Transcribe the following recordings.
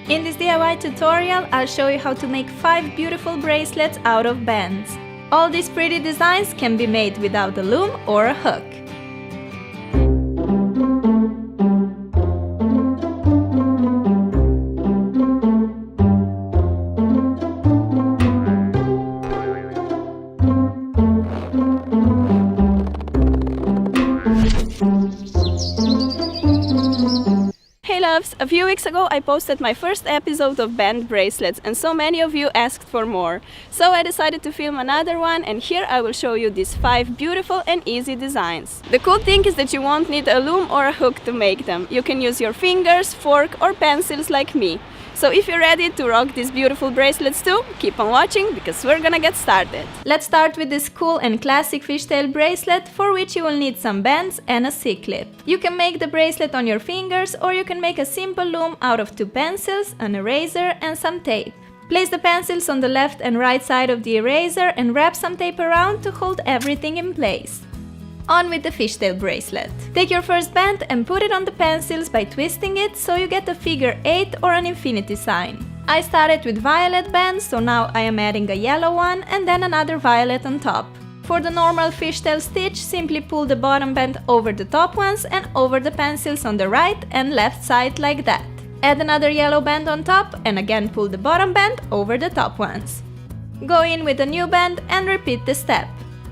In this DIY tutorial, I'll show you how to make 5 beautiful bracelets out of bands. All these pretty designs can be made without a loom or a hook. Hey loves! A few weeks ago I posted my first episode of band bracelets and so many of you asked for more. So I decided to film another one, and here I will show you these 5 beautiful and easy designs. The cool thing is that you won't need a loom or a hook to make them. You can use your fingers, fork or pencils like me. So if you're ready to rock these beautiful bracelets too, keep on watching because we're gonna get started. Let's start with this cool and classic fishtail bracelet, for which you will need some bands and a C-clip. You can make the bracelet on your fingers, or you can make a simple loom out of 2 pencils, an eraser and some tape. Place the pencils on the left and right side of the eraser and wrap some tape around to hold everything in place. On with the fishtail bracelet. Take your first band and put it on the pencils by twisting it so you get a figure 8 or an infinity sign. I started with violet bands, so now I am adding a yellow one and then another violet on top. For the normal fishtail stitch, simply pull the bottom band over the top ones and over the pencils on the right and left side like that. Add another yellow band on top and again pull the bottom band over the top ones. Go in with a new band and repeat the step.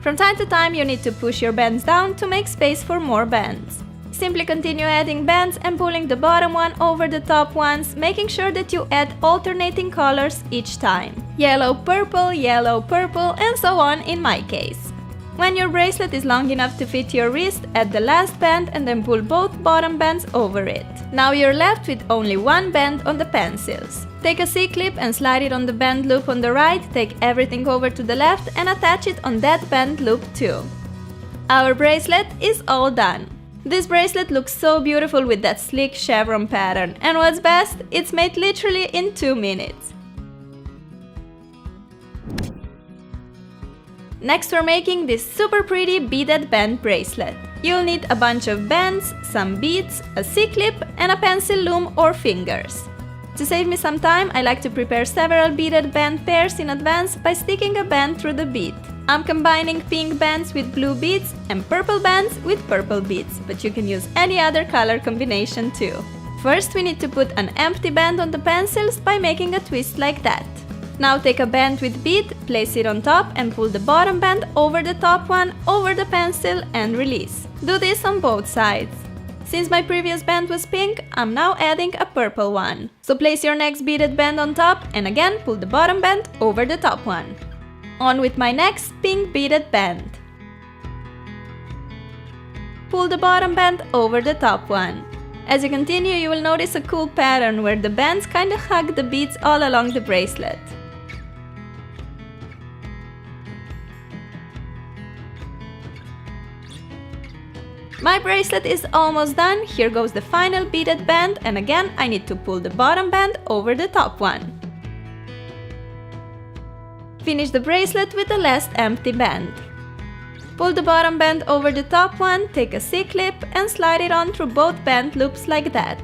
From time to time you need to push your bands down to make space for more bands. Simply continue adding bands and pulling the bottom one over the top ones, making sure that you add alternating colors each time. Yellow, purple, and so on in my case. When your bracelet is long enough to fit your wrist, add the last band and then pull both bottom bands over it. Now you're left with only one band on the pencils. Take a C-clip and slide it on the band loop on the right, take everything over to the left and attach it on that band loop too. Our bracelet is all done. This bracelet looks so beautiful with that sleek chevron pattern, and what's best, it's made literally in 2 minutes. Next we're making this super pretty beaded band bracelet. You'll need a bunch of bands, some beads, a C-clip and a pencil loom or fingers. To save me some time, I like to prepare several beaded band pairs in advance by sticking a band through the bead. I'm combining pink bands with blue beads and purple bands with purple beads, but you can use any other color combination too. First we need to put an empty band on the pencils by making a twist like that. Now take a band with bead, place it on top and pull the bottom band over the top one, over the pencil and release. Do this on both sides. Since my previous band was pink, I'm now adding a purple one. So place your next beaded band on top and again pull the bottom band over the top one. On with my next pink beaded band. Pull the bottom band over the top one. As you continue, you will notice a cool pattern where the bands kinda hug the beads all along the bracelet. My bracelet is almost done. Here goes the final beaded band, and again I need to pull the bottom band over the top one. Finish the bracelet with the last empty band. Pull the bottom band over the top one, take a C-clip and slide it on through both band loops like that.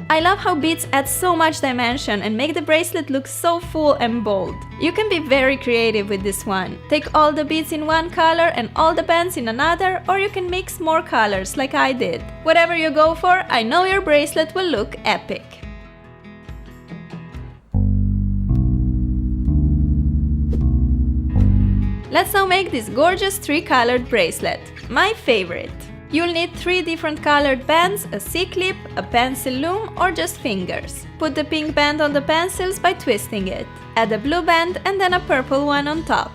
I love how beads add so much dimension and make the bracelet look so full and bold. You can be very creative with this one. Take all the beads in one color and all the bands in another, or you can mix more colors like I did. Whatever you go for, I know your bracelet will look epic. Let's now make this gorgeous 3-colored bracelet, my favorite. You'll need 3 different colored bands, a C-clip, a pencil loom or just fingers. Put the pink band on the pencils by twisting it. Add a blue band and then a purple one on top.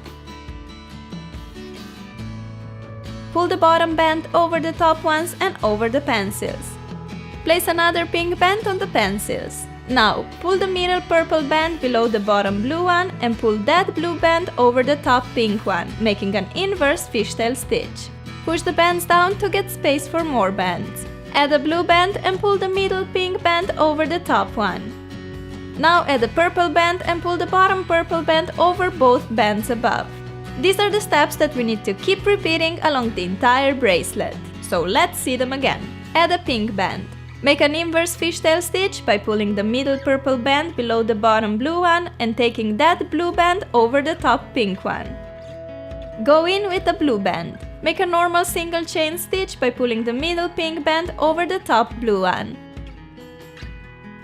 Pull the bottom band over the top ones and over the pencils. Place another pink band on the pencils. Now, pull the middle purple band below the bottom blue one and pull that blue band over the top pink one, making an inverse fishtail stitch. Push the bands down to get space for more bands. Add a blue band and pull the middle pink band over the top one. Now add a purple band and pull the bottom purple band over both bands above. These are the steps that we need to keep repeating along the entire bracelet. So let's see them again. Add a pink band. Make an inverse fishtail stitch by pulling the middle purple band below the bottom blue one and taking that blue band over the top pink one. Go in with the blue band. Make a normal single chain stitch by pulling the middle pink band over the top blue one.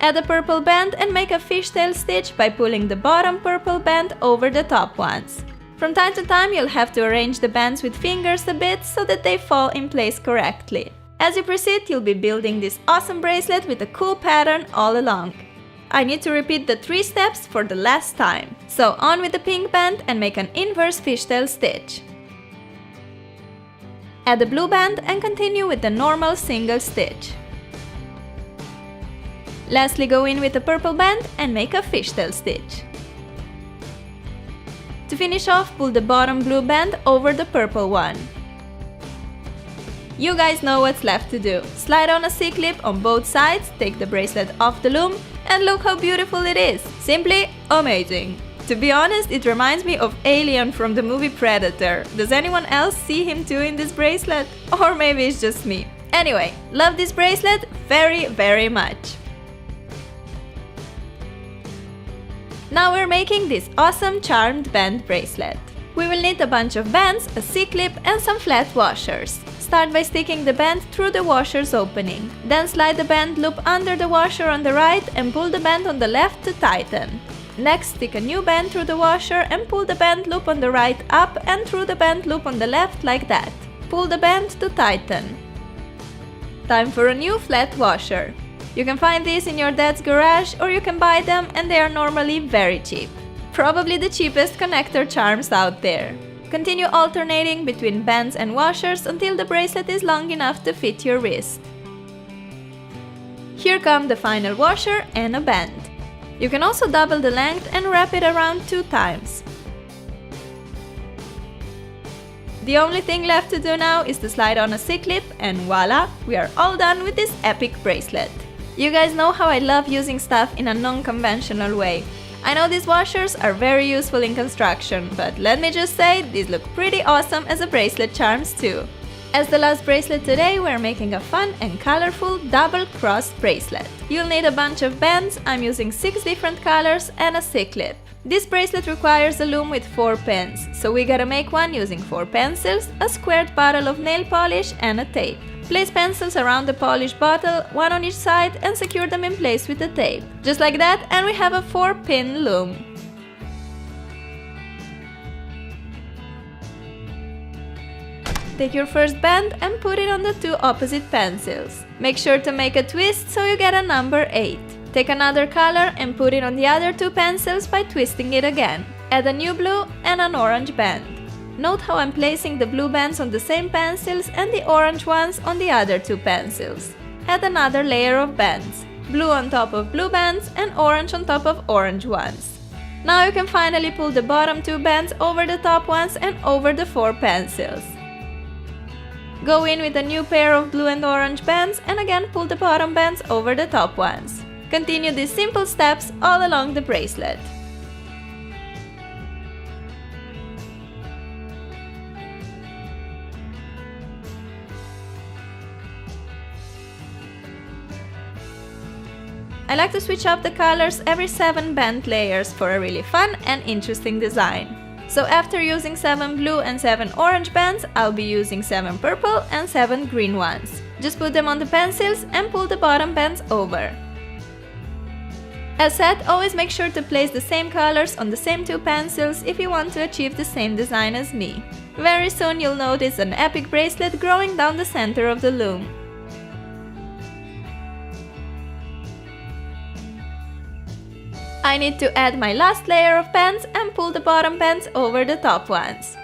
Add a purple band and make a fishtail stitch by pulling the bottom purple band over the top ones. From time to time you'll have to arrange the bands with fingers a bit so that they fall in place correctly. As you proceed, you'll be building this awesome bracelet with a cool pattern all along. I need to repeat the 3 steps for the last time. So on with the pink band and make an inverse fishtail stitch. Add the blue band and continue with the normal single stitch. Lastly, go in with the purple band and make a fishtail stitch. To finish off, pull the bottom blue band over the purple one. You guys know what's left to do. Slide on a C-clip on both sides, take the bracelet off the loom, and look how beautiful it is! Simply amazing! To be honest, it reminds me of Alien from the movie Predator. Does anyone else see him too in this bracelet? Or maybe it's just me. Anyway, love this bracelet very, very much! Now we're making this awesome charmed band bracelet. We will need a bunch of bands, a C-clip, and some flat washers. Start by sticking the band through the washer's opening. Then slide the band loop under the washer on the right and pull the band on the left to tighten. Next, stick a new band through the washer and pull the band loop on the right up and through the band loop on the left like that. Pull the band to tighten. Time for a new flat washer. You can find these in your dad's garage or you can buy them and they are normally very cheap. Probably the cheapest connector charms out there. Continue alternating between bands and washers until the bracelet is long enough to fit your wrist. Here come the final washer and a band. You can also double the length and wrap it around 2 times. The only thing left to do now is to slide on a C-clip and voila, we are all done with this epic bracelet. You guys know how I love using stuff in a non-conventional way. I know these washers are very useful in construction, but let me just say, these look pretty awesome as a bracelet charms too. As the last bracelet today, we're making a fun and colorful double-crossed bracelet. You'll need a bunch of bands, I'm using 6 different colors, and a C-clip. This bracelet requires a loom with 4 pins, so we gotta make one using 4 pencils, a squared bottle of nail polish, and a tape. Place pencils around the polished bottle, 1 on each side, and secure them in place with the tape. Just like that, and we have a 4-pin loom. Take your first band and put it on the 2 opposite pencils. Make sure to make a twist so you get a number 8. Take another color and put it on the other 2 pencils by twisting it again. Add a new blue and an orange band. Note how I'm placing the blue bands on the same pencils and the orange ones on the other 2 pencils. Add another layer of bands. Blue on top of blue bands and orange on top of orange ones. Now you can finally pull the bottom 2 bands over the top ones and over the 4 pencils. Go in with a new pair of blue and orange bands and again pull the bottom bands over the top ones. Continue these simple steps all along the bracelet. I like to switch up the colors every 7 band layers for a really fun and interesting design. So after using 7 blue and 7 orange bands, I'll be using 7 purple and 7 green ones. Just put them on the pencils and pull the bottom bands over. As said, always make sure to place the same colors on the same 2 pencils if you want to achieve the same design as me. Very soon you'll notice an epic bracelet growing down the center of the loom. I need to add my last layer of bands and pull the bottom bands over the top ones.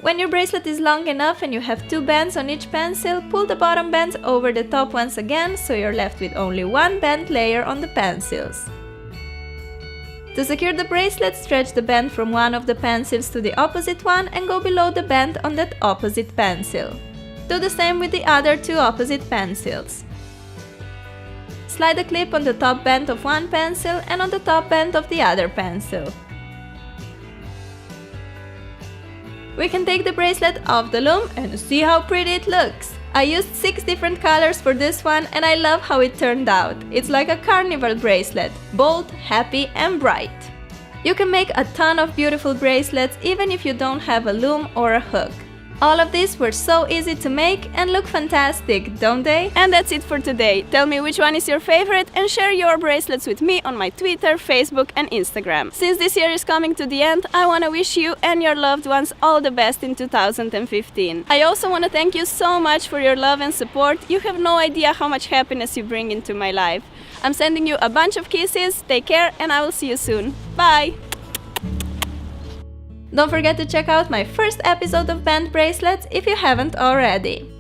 When your bracelet is long enough and you have 2 bands on each pencil, pull the bottom bands over the top ones again so you're left with only 1 band layer on the pencils. To secure the bracelet, stretch the band from one of the pencils to the opposite one and go below the band on that opposite pencil. Do the same with the other 2 opposite pencils. Slide a clip on the top band of one pencil and on the top band of the other pencil. We can take the bracelet off the loom and see how pretty it looks. I used 6 different colors for this one and I love how it turned out. It's like a carnival bracelet, bold, happy and bright. You can make a ton of beautiful bracelets even if you don't have a loom or a hook. All of these were so easy to make and look fantastic, don't they? And that's it for today. Tell me which one is your favorite and share your bracelets with me on my Twitter, Facebook and Instagram. Since this year is coming to the end, I want to wish you and your loved ones all the best in 2015. I also want to thank you so much for your love and support. You have no idea how much happiness you bring into my life. I'm sending you a bunch of kisses, take care and I will see you soon. Bye! Don't forget to check out my first episode of band bracelets if you haven't already.